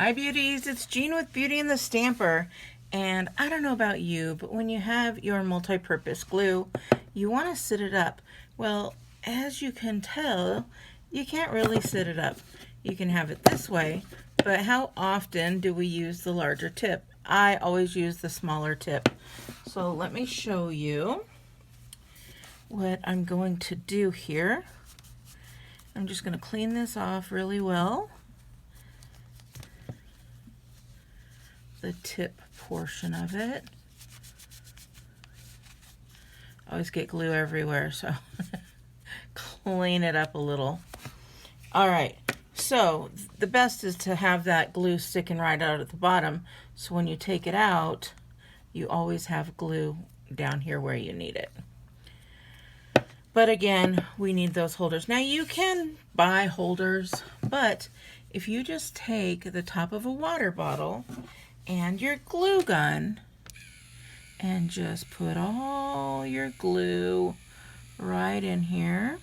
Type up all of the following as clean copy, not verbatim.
Hi beauties, it's Jean with Beauty and the Stamper, and I don't know about you, but when you have your multi-purpose glue, you want to sit it up. Well, as you can tell, you can't really sit it up. You can have it this way, but how often do we use the larger tip? I always use the smaller tip. So let me show you what I'm going to do here. I'm just going to clean this off really well. The tip portion of it. I always get glue everywhere, so clean it up a little. All right, so the best is to have that glue sticking right out at the bottom, so when you take it out, you always have glue down here where you need it. But again, we need those holders. Now you can buy holders, but if you just take the top of a water bottle and your glue gun and just put all your glue right in here.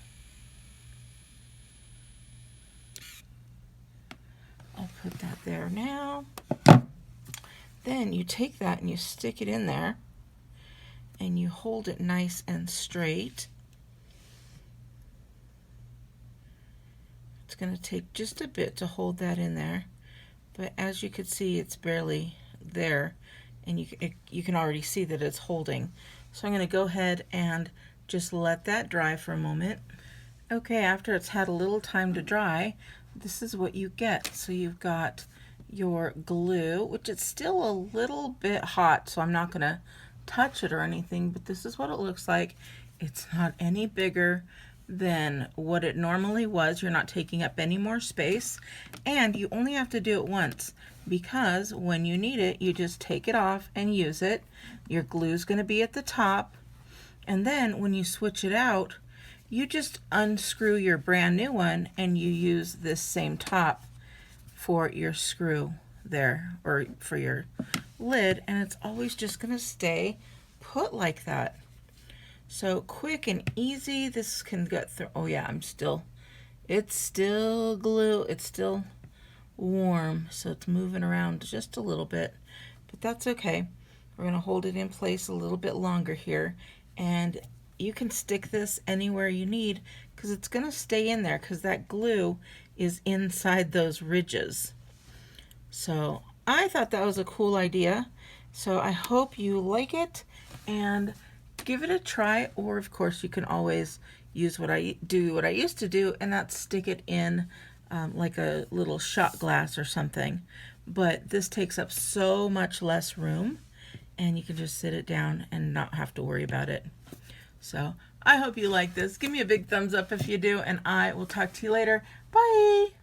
I'll put that there now. Then you take that and you stick it in there and you hold it nice and straight. It's going to take just a bit to hold that in there, but as you can see, it's barely there, and you can already see that it's holding. So I'm going to go ahead and just let that dry for a moment. Okay, after it's had a little time to dry, this is what you get. So you've got your glue, which is still a little bit hot, so I'm not going to touch it or anything, but this is what it looks like. It's not any bigger than what it normally was. You're not taking up any more space, and you only have to do it once, because when you need it, you just take it off and use it. Your glue's going to be at the top, and then when you switch it out, you just unscrew your brand new one and you use this same top for your screw there, or for your lid, and it's always just going to stay put like that. So quick and easy. This can get through. Oh yeah, it's still glue. It's still warm, so it's moving around just a little bit, but that's okay. We're going to hold it in place a little bit longer here, and you can stick this anywhere you need because it's going to stay in there because that glue is inside those ridges. So I thought that was a cool idea. So I hope you like it and give it a try, or of course you can always use what I used to do, and that's stick it in like a little shot glass or something. But this takes up so much less room, and you can just sit it down and not have to worry about it. So I hope you like this. Give me a big thumbs up if you do, and I will talk to you later. Bye!